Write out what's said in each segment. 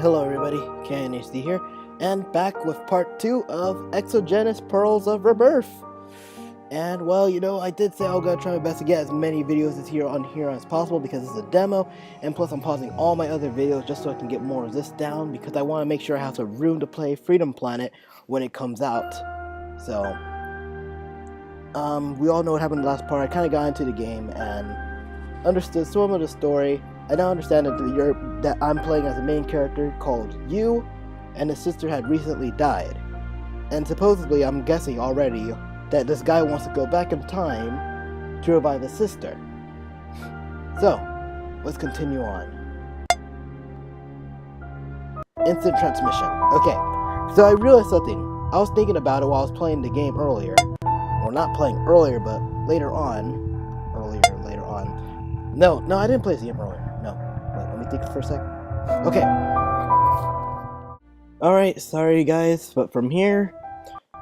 Hello everybody, KNHD here, and back with part 2 of Exogenesis Pearls of Rebirth. And well, I did say I was going to try my best to get as many videos on here as possible because it's a demo, and plus I'm pausing all my other videos just so I can get more of this down because I want to make sure I have some room to play Freedom Planet when it comes out. So, we all know what happened in the last part. I kind of got into the game and understood some of the story. I now understand that I'm playing as a main character called You, and his sister had recently died. And supposedly, I'm guessing already, that this guy wants to go back in time to revive his sister. So, let's continue on. Instant transmission. Okay, so I realized something. I was thinking about it while I was playing the game earlier. Or not playing earlier, but later on. No, I didn't play this game earlier. No. Wait, let me think for a second. Okay. Alright, sorry guys, but from here,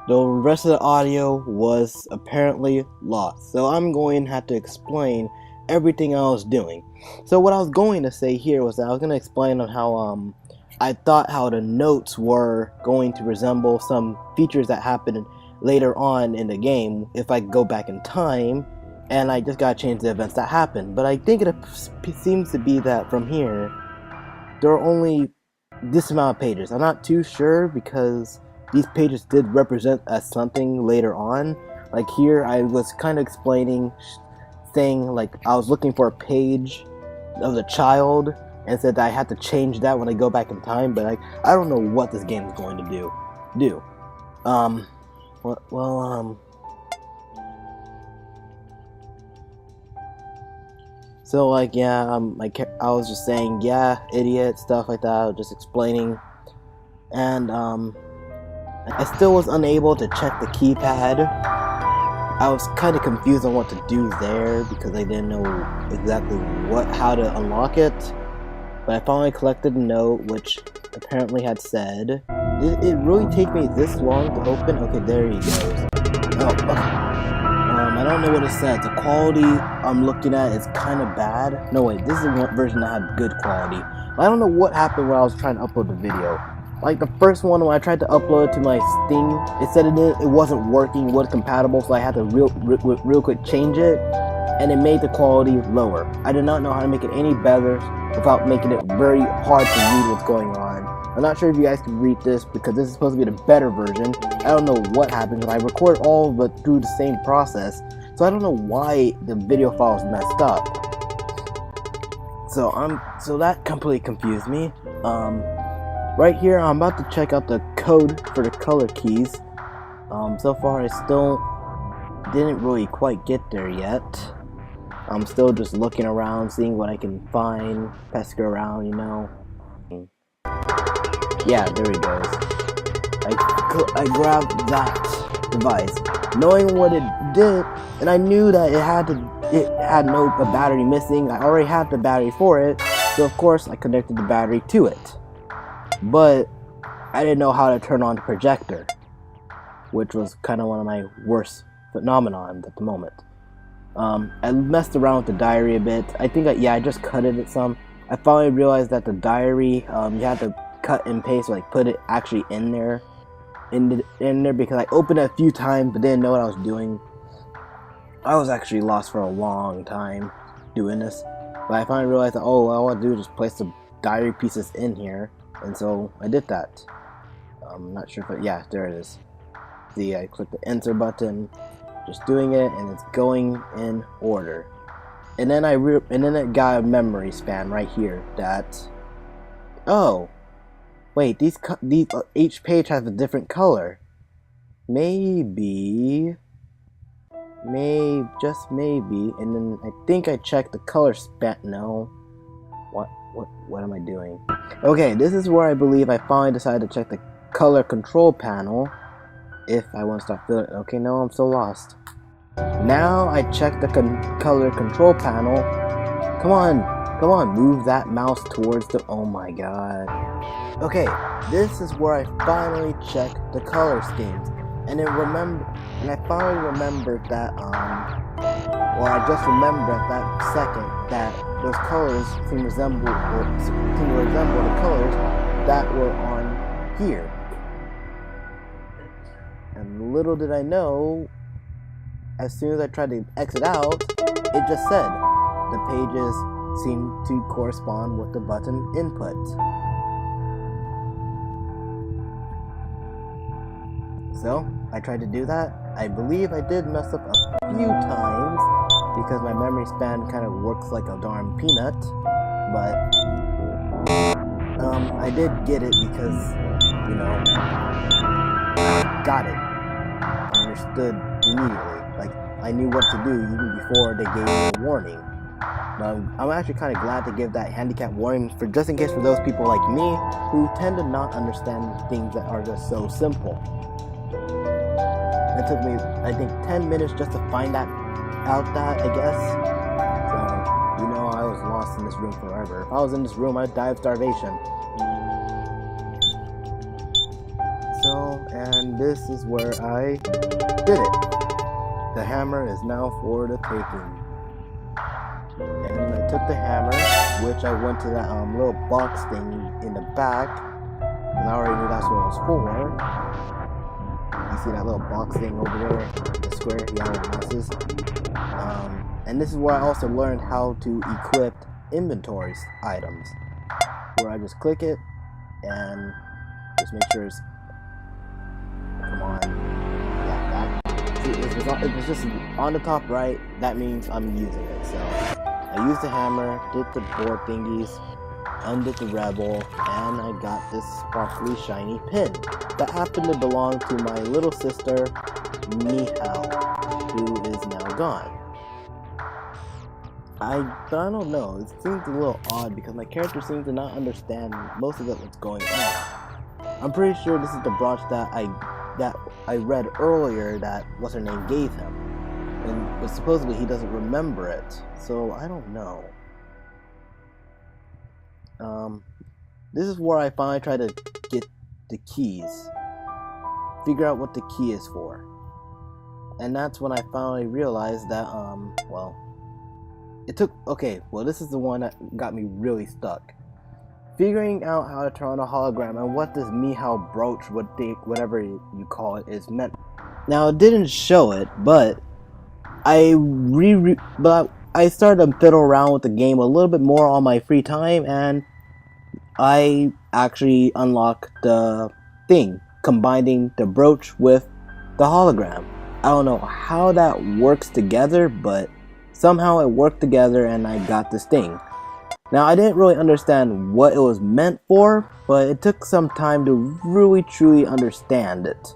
the rest of the audio was apparently lost. So I'm going to have to explain everything I was doing. So what I was going to say here was that I was going to explain on how I thought how the notes were going to resemble some features that happened later on in the game if I go back in time. And I just gotta change the events that happened. But I think it seems to be that from here, there are only this amount of pages. I'm not too sure because these pages did represent as something later on. Like here, I was kind of explaining, saying like I was looking for a page of the child and said that I had to change that when I go back in time. But I don't know what this game is going to do. So like, yeah, I was just saying, yeah, idiot, stuff like that, I was just explaining, and I still was unable to check the keypad. I was kind of confused on what to do there, because I didn't know exactly how to unlock it, but I finally collected a note, which apparently had said, did it really take me this long to open? Okay, there he goes. Oh, okay. I don't know what it says. The quality I'm looking at is kind of bad. No, wait, this is one version that had good quality. I don't know what happened when I was trying to upload the video. Like the first one, when I tried to upload it to my Steam, it said it wasn't working, wasn't compatible, so I had to real quick change it, and it made the quality lower. I did not know how to make it any better without making it very hard to read what's going on. I'm not sure if you guys can read this because this is supposed to be the better version. I don't know what happened, but I record all but through the same process, so I don't know why the video file is messed up. So that completely confused me. Right here, I'm about to check out the code for the color keys. So far I still didn't really quite get there yet. I'm still just looking around, seeing what I can find, pesking around, Yeah, there he goes. I grabbed that device, knowing what it did, and I knew that it had no battery missing. I already had the battery for it, so of course I connected the battery to it. But I didn't know how to turn on the projector, which was kind of one of my worst phenomenons at the moment. I messed around with the diary a bit. I think I just cut it some. I finally realized that the diary, you had to cut and paste, like put it actually in there because I opened it a few times but didn't know what I was doing. I was actually lost for a long time doing this, but I finally realized that all I want to do is just place the diary pieces in here, and so I did that. I'm not sure if yeah, there it is. See, I clicked the enter button, just doing it, and it's going in order. And then it got a memory span right here that, oh, wait, each page has a different color. Just maybe, and then I think I checked the color span. No, what am I doing? Okay, this is where I believe I finally decided to check the color control panel. If I want to start filling it. Okay, no, I'm so lost. Now I check the color control panel. Come on, move that mouse towards the, oh my god. Okay, this is where I finally checked the color schemes. And I finally remembered that, I just remembered at that second that those colors seem to resemble the colors that were on here. And little did I know, as soon as I tried to exit out, it just said, the pages seem to correspond with the button input. So, I tried to do that. I believe I did mess up a few times, because my memory span kind of works like a darn peanut, but I did get it because, you know, I got it. I understood immediately. Like, I knew what to do even before they gave me a warning. I'm actually kind of glad to give that handicap warning for just in case for those people like me who tend to not understand things that are just so simple. It took me, I think, 10 minutes just to find that out, I guess. So, you know, I was lost in this room forever. If I was in this room, I'd die of starvation. So, and this is where I did it. The hammer is now for the taking. And I took the hammer, which I went to that little box thing in the back, and I already knew that's what it was for. You see that little box thing over there, the square, yeah, with masses. And this is where I also learned how to equip inventory items, where I just click it and just make sure it's, come on, yeah, that. See, if it's just on the top right, that means I'm using it. So I used the hammer, did the board thingies, undid the rebel, and I got this sparkly shiny pin that happened to belong to my little sister, Mihal, who is now gone. I don't know, it seems a little odd because my character seems to not understand most of what's going on. I'm pretty sure this is the brooch that I read earlier that what's her name gave him, but supposedly he doesn't remember it, so I don't know. This is where I finally try to get the keys, figure out what the key is for, and that's when I finally realized that well, it took, okay, well, this is the one that got me really stuck. Figuring out how to turn on a hologram and what this Mihal brooch, whatever you call it, is meant. Now, it didn't show it, but I started to fiddle around with the game a little bit more on my free time, and I actually unlocked the thing, combining the brooch with the hologram. I don't know how that works together, but somehow it worked together and I got this thing. Now, I didn't really understand what it was meant for, but it took some time to really truly understand it.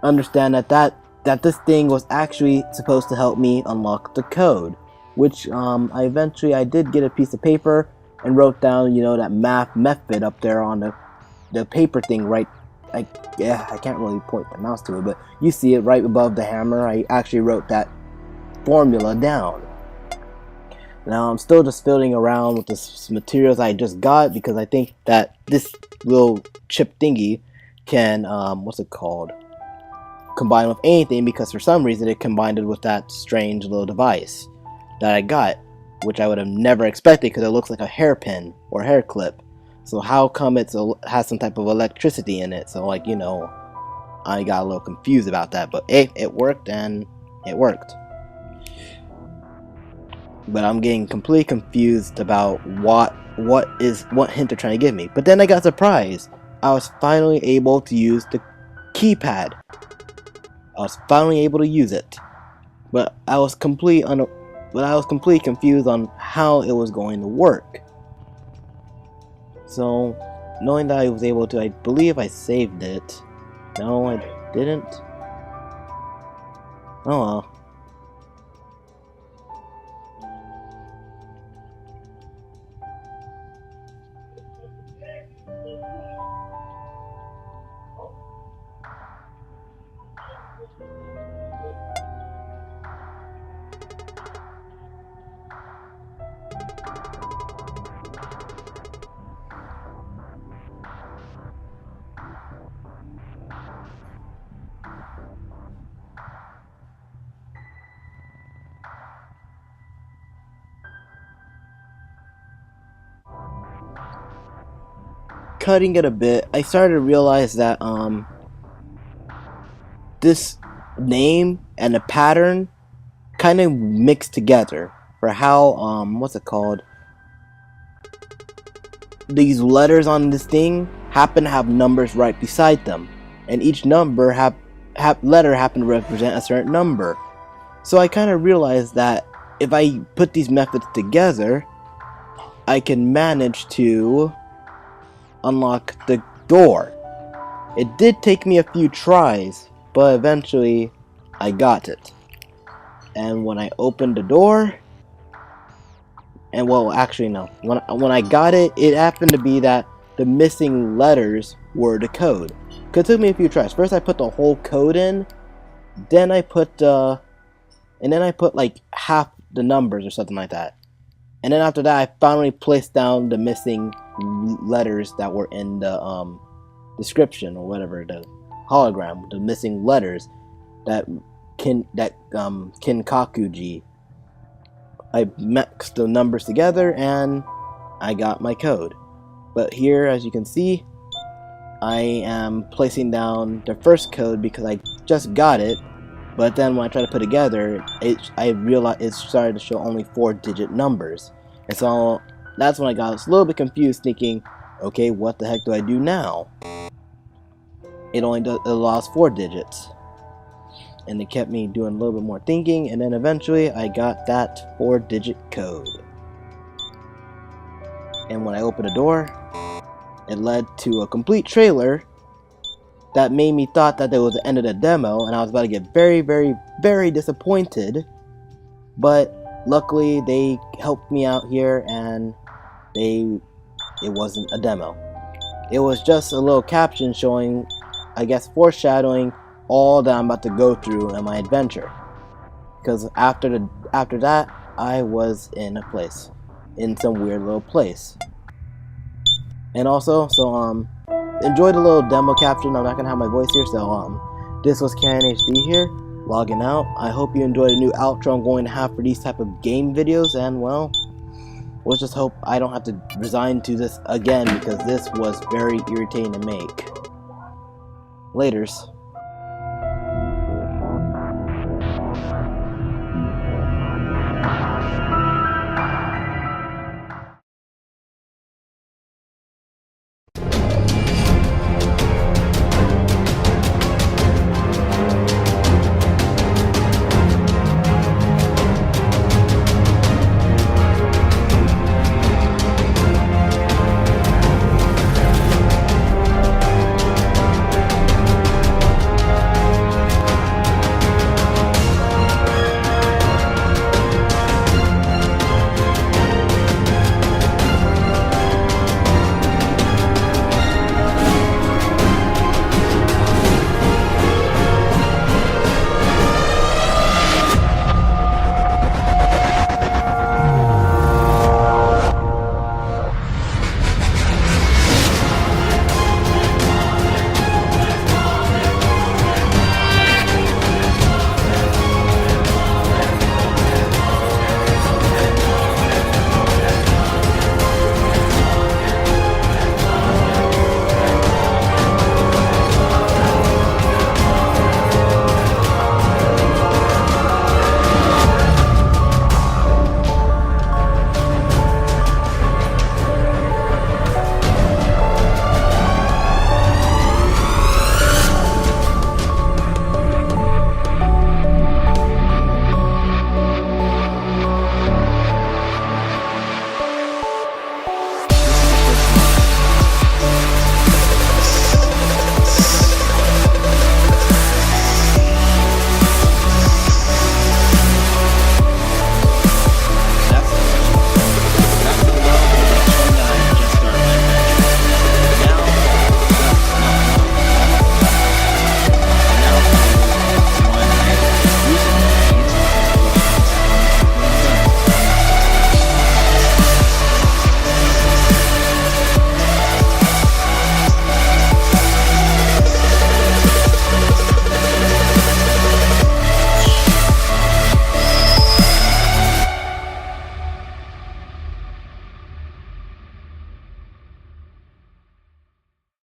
Understand that this thing was actually supposed to help me unlock the code, which I did get a piece of paper and wrote down, you know, that math method up there on the paper thing right. I can't really point the mouse to it, but you see it right above the hammer. I actually wrote that formula down. Now I'm still just fiddling around with the materials I just got because I think that this little chip thingy can, what's it called? Combine with anything, because for some reason it combined it with that strange little device that I got, which I would have never expected because it looks like a hairpin or hair clip. So how come it has some type of electricity in it? So, like, you know, I got a little confused about that, but it worked, and it worked. But I'm getting completely confused about what hint they're trying to give me. But then I got surprised. I was finally able to use the keypad. I was finally able to use it. But I was completely confused on how it was going to work. So, knowing that I was able to, I believe I saved it. No, I didn't. Oh well. cutting it a bit, I started to realize that this name and the pattern kind of mixed together for how what's it called? These letters on this thing happen to have numbers right beside them, and each number letter happen to represent a certain number. So I kind of realized that if I put these methods together, I can manage to unlock the door. It did take me a few tries, but eventually I got it. And when I opened the door, and well, actually no, when I got it, it happened to be that the missing letters were the code. Cause it took me a few tries. First I put the whole code in, then I put like half the numbers or something like that. And then after that, I finally placed down the missing letters that were in the description or whatever, the hologram, the missing letters that Kinkakuji. I mixed the numbers together and I got my code. But here, as you can see, I am placing down the first code because I just got it. But then when I try to put it together, I realized it started to show only 4-digit numbers. And so that's when I got a little bit confused, thinking, okay, what the heck do I do now? It allows 4 digits. And it kept me doing a little bit more thinking, and then eventually I got that 4-digit code. And when I opened the door, it led to a complete trailer that made me thought that there was the end of the demo, and I was about to get very, very, very disappointed. But luckily, they helped me out here, and it wasn't a demo. It was just a little caption showing, I guess, foreshadowing all that I'm about to go through in my adventure. Because after that, I was in some weird little place. And also, enjoy the little demo caption. I'm not gonna have my voice here, so this was KNHD here, logging out. I hope you enjoyed the new outro I'm going to have for these type of game videos, and well, let's just hope I don't have to resign to this again, because this was very irritating to make. Laters.